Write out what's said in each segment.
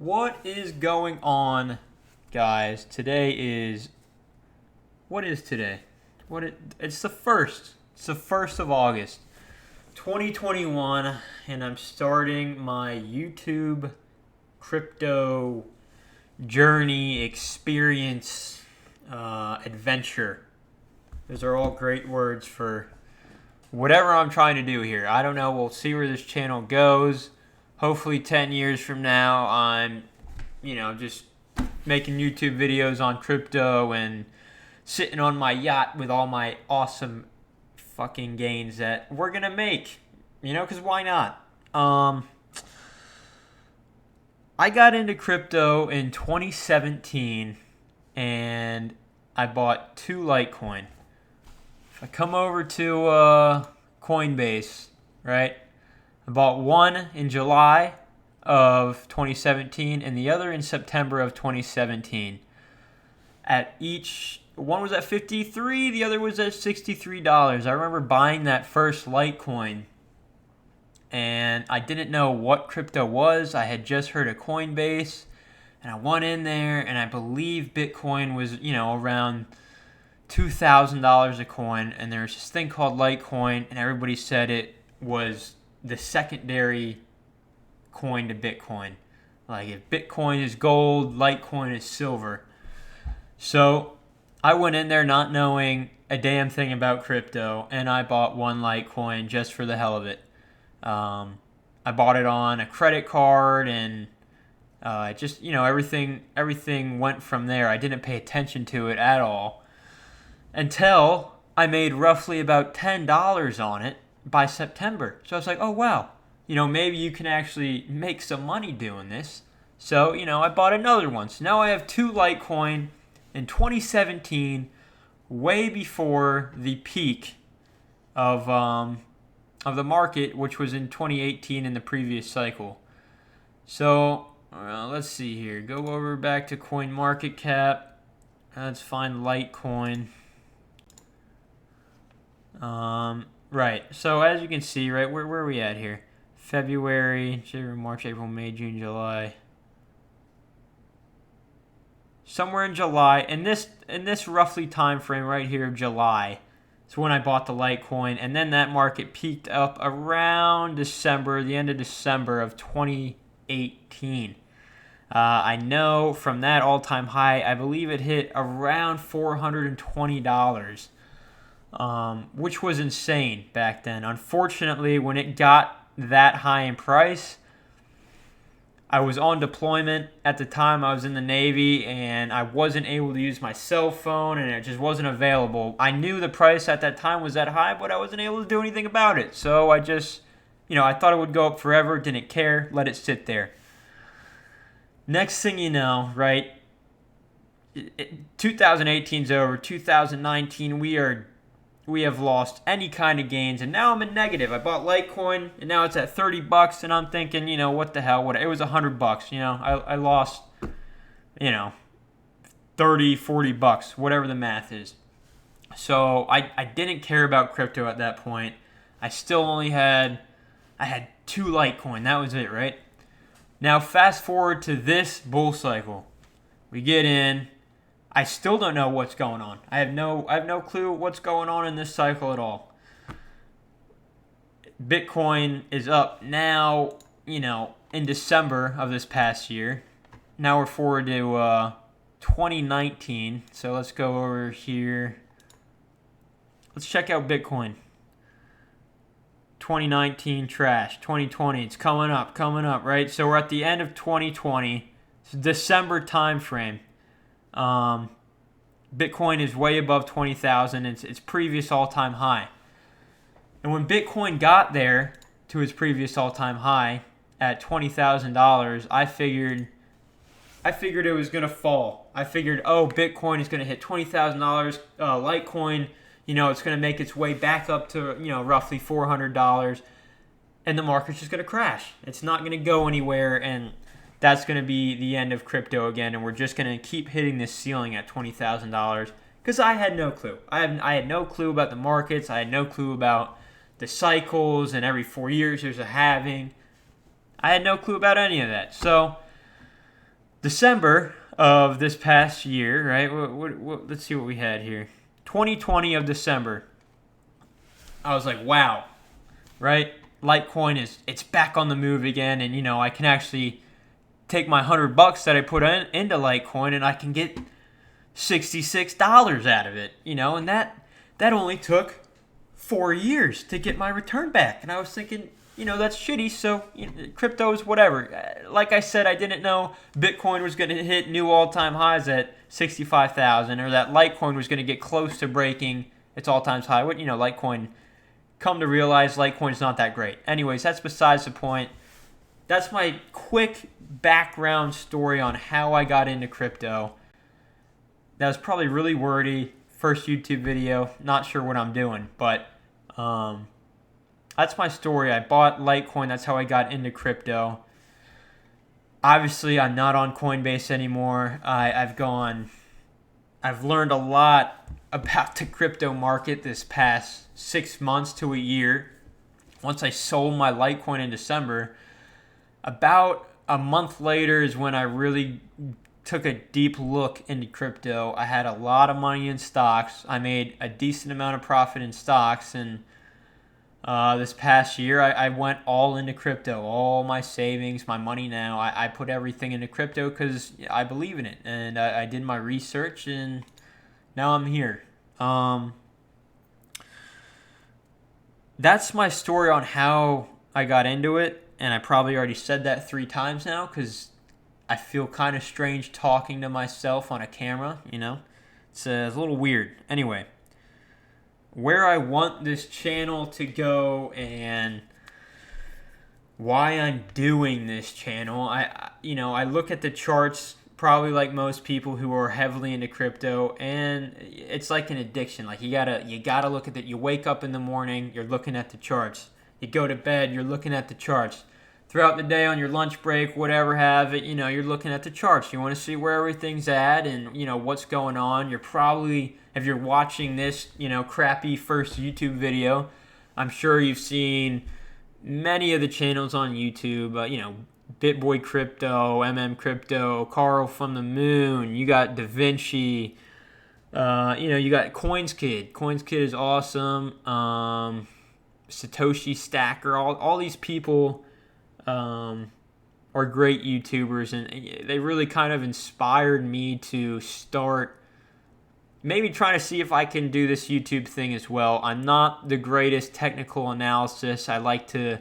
What is going on, guys? What is today? It's the 1st. It's the 1st of August, 2021, and I'm starting my YouTube crypto journey, experience, adventure. Those are all great words for whatever I'm trying to do here. I don't know. We'll see where this channel goes. Hopefully 10 years from now, I'm, just making YouTube videos on crypto and sitting on my yacht with all my awesome fucking gains that we're going to make. Because why not? I got into crypto in 2017, and I bought 2 Litecoin. If I come over to Coinbase, right? I bought one in July of 2017 and the other in September of 2017. One was at $53, the other was at $63. I remember buying that first Litecoin, and I didn't know what crypto was. I had just heard of Coinbase, and I went in there, and I believe Bitcoin was, around $2,000 a coin, and there's this thing called Litecoin, and everybody said it was the secondary coin to Bitcoin. Like, if Bitcoin is gold, Litecoin is silver. So I went in there not knowing a damn thing about crypto, and I bought 1 Litecoin just for the hell of it. I bought it on a credit card, and everything went from there. I didn't pay attention to it at all until I made roughly about $10 on it by September. So I was like, oh, wow, maybe you can actually make some money doing this. So, I bought another one. So now I have 2 Litecoin in 2017, way before the peak of the market, which was in 2018 in the previous cycle. So let's see here. Go over back to CoinMarketCap. Let's find Litecoin. Right. So as you can see, right, where are we at here? February, March, April, May, June, July. Somewhere in July, in this roughly time frame right here of July, is when I bought the Litecoin, and then that market peaked up around the end of December of 2018. I know from that all-time high, I believe it hit around $420. Which was insane back then. Unfortunately, when it got that high in price, I was on deployment at the time. I was in the Navy, and I wasn't able to use my cell phone, and it just wasn't available. I knew the price at that time was that high, but I wasn't able to do anything about it. So I just, I thought it would go up forever, didn't care, let it sit there. Next thing you know, right, 2018's over, 2019, we have lost any kind of gains, and now I'm in negative. I bought Litecoin, and now it's at $30, and I'm thinking, what the hell? It was $100, I lost, $30, $40, whatever the math is. So I didn't care about crypto at that point. I had 2 Litecoin. That was it, right? Now fast forward to this bull cycle. We get in. I still don't know what's going on. I have no clue what's going on in this cycle at all. Bitcoin is up now, in December of this past year. Now we're forward to 2019. So let's go over here. Let's check out Bitcoin. 2019 trash. 2020, it's coming up, right? So we're at the end of 2020. It's December time frame. Bitcoin is way above 20,000. It's its previous all-time high. And when Bitcoin got there to its previous all-time high at $20,000, I figured it was going to fall. I figured, Bitcoin is going to hit $20,000. Litecoin, it's going to make its way back up to, roughly $400. And the market's just going to crash. It's not going to go anywhere, and that's going to be the end of crypto again, and we're just going to keep hitting this ceiling at $20,000 because I had no clue. I had no clue about the markets. I had no clue about the cycles, and every 4 years there's a halving. I had no clue about any of that. So December of this past year, right? Let's see what we had here. 2020 of December. I was like, wow, right? Litecoin it's back on the move again, and I can actually take my $100 that I put into Litecoin, and I can get $66 out of it, and that only took 4 years to get my return back. And I was thinking, that's shitty. So crypto's whatever. Like I said, I didn't know Bitcoin was going to hit new all-time highs at 65,000, or that Litecoin was going to get close to breaking its all-time high. What Litecoin, come to realize Litecoin's not that great. Anyways, that's besides the point. That's my quick background story on how I got into crypto. That was probably really wordy. First YouTube video. Not sure what I'm doing, but that's my story. I bought Litecoin. That's how I got into crypto. Obviously, I'm not on Coinbase anymore. I've learned a lot about the crypto market this past 6 months to a year. Once I sold my Litecoin in December, about a month later is when I really took a deep look into crypto. I had a lot of money in stocks. I made a decent amount of profit in stocks, and this past year I went all into crypto. All my savings, my money now, I put everything into crypto because I believe in it, and I did my research, and now I'm here. That's my story on how I got into it. And I probably already said that 3 times now because I feel kind of strange talking to myself on a camera, It's a little weird. Anyway, where I want this channel to go and why I'm doing this channel, I look at the charts probably like most people who are heavily into crypto, and it's like an addiction. Like you gotta look at it. You wake up in the morning, you're looking at the charts. You go to bed, you're looking at the charts. Throughout the day on your lunch break, whatever have it, you're looking at the charts. You want to see where everything's at and, what's going on. You're probably, if you're watching this, crappy first YouTube video, I'm sure you've seen many of the channels on YouTube, BitBoy Crypto, Crypto, Carl from the Moon, you got Da Vinci, you got CoinsKid. CoinsKid is awesome. Satoshi Stacker, all these people are great YouTubers, and they really kind of inspired me to start maybe trying to see if I can do this YouTube thing as well. I'm not the greatest technical analysis. I like to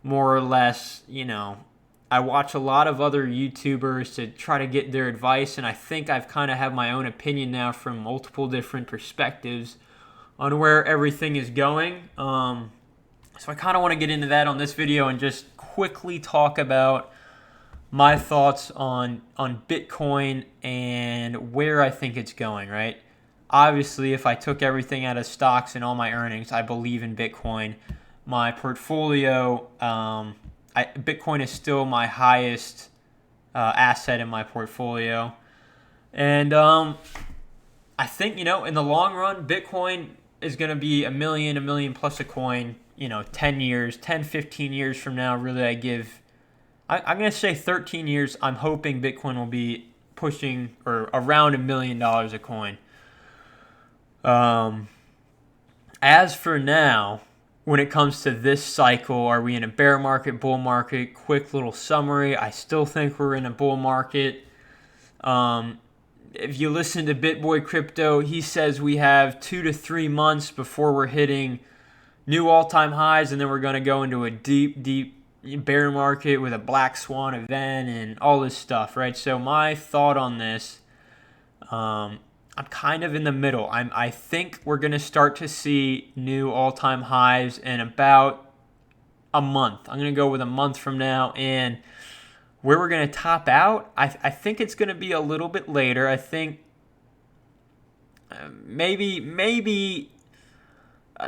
more or less, I watch a lot of other YouTubers to try to get their advice, and I think I've kind of have my own opinion now from multiple different perspectives on where everything is going. So I kind of want to get into that on this video and just quickly talk about my thoughts on Bitcoin and where I think it's going, right? Obviously, if I took everything out of stocks and all my earnings, I believe in Bitcoin. My portfolio, Bitcoin is still my highest asset in my portfolio. And I think, in the long run, Bitcoin is going to be a million plus a coin, 10 years, 10, 15 years from now. Really, I'm going to say 13 years. I'm hoping Bitcoin will be pushing or around $1 million a coin. As for now, when it comes to this cycle, are we in a bear market, bull market? Quick little summary. I still think we're in a bull market. If you listen to BitBoy Crypto, he says we have 2 to 3 months before we're hitting new all-time highs, and then we're going to go into a deep bear market with a black swan event and all this stuff, right? So my thought on this, I'm kind of in the middle. I think we're going to start to see new all-time highs in about a month. I'm going to go with a month from now, and where we're going to top out, I think it's going to be a little bit later. I think maybe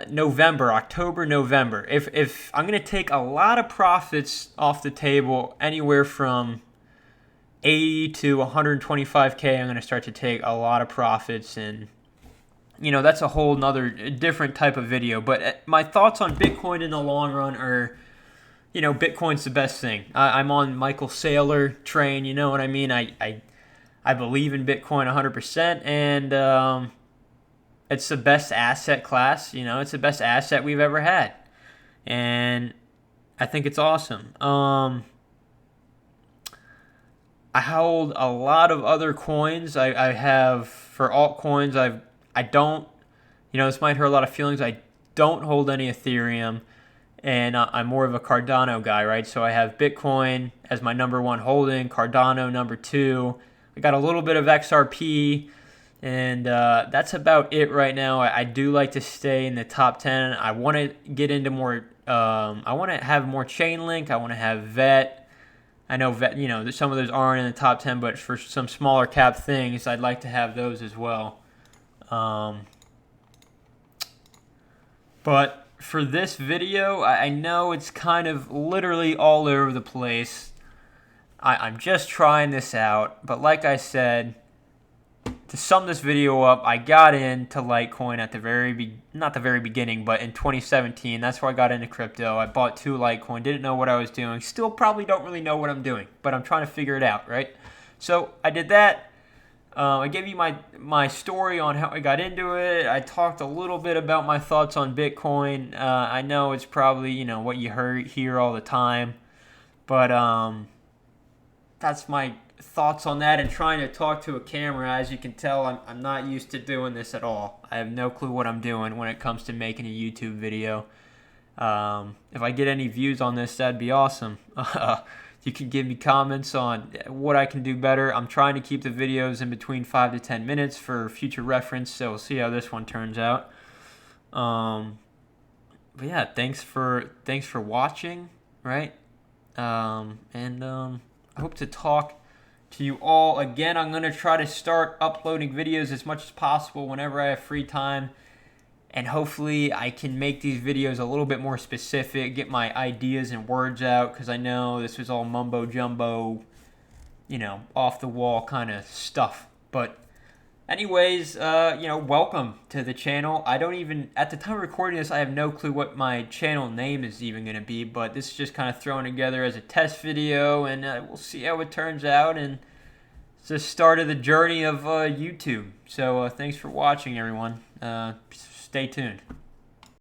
November, October, November. If I'm going to take a lot of profits off the table, anywhere from 80 to 125K, I'm going to start to take a lot of profits, and that's a whole nother different type of video. But my thoughts on Bitcoin in the long run are Bitcoin's the best thing. I'm on Michael Saylor train. You know what I mean? I believe in Bitcoin 100%, and it's the best asset class. It's the best asset we've ever had, and I think it's awesome. I hold a lot of other coins. I have for altcoins. I don't. This might hurt a lot of feelings. I don't hold any Ethereum, and I'm more of a Cardano guy, right? So I have Bitcoin as my number one holding, Cardano number two. I got a little bit of XRP, and that's about it right now. I do like to stay in the top 10. I want to get into more. I want to have more Chainlink. I want to have VET. I know VET. Some of those aren't in the top 10, but for some smaller cap things, I'd like to have those as well. But for this video, I know it's kind of literally all over the place. I'm just trying this out, but like I said, to sum this video up, I got into Litecoin at not the very beginning, but in 2017. That's where I got into crypto. I bought 2 Litecoin, didn't know what I was doing. Still probably don't really know what I'm doing, but I'm trying to figure it out, right? So I did that. I gave you my story on how I got into it. I talked a little bit about my thoughts on Bitcoin. I know it's probably what you hear all the time, but that's my thoughts on that. And trying to talk to a camera, as you can tell, I'm not used to doing this at all. I have no clue what I'm doing when it comes to making a YouTube video. If I get any views on this, that'd be awesome. You can give me comments on what I can do better. I'm trying to keep the videos in between 5 to 10 minutes for future reference, so we'll see how this one turns out. But yeah, thanks for watching, right? I hope to talk to you all again. I'm going to try to start uploading videos as much as possible whenever I have free time. And hopefully I can make these videos a little bit more specific, get my ideas and words out, because I know this was all mumbo jumbo, off the wall kind of stuff. But anyways, welcome to the channel. I don't even, at the time of recording this, I have no clue what my channel name is even going to be, but this is just kind of thrown together as a test video, and we'll see how it turns out. And it's the start of the journey of YouTube. So thanks for watching, everyone. Stay tuned.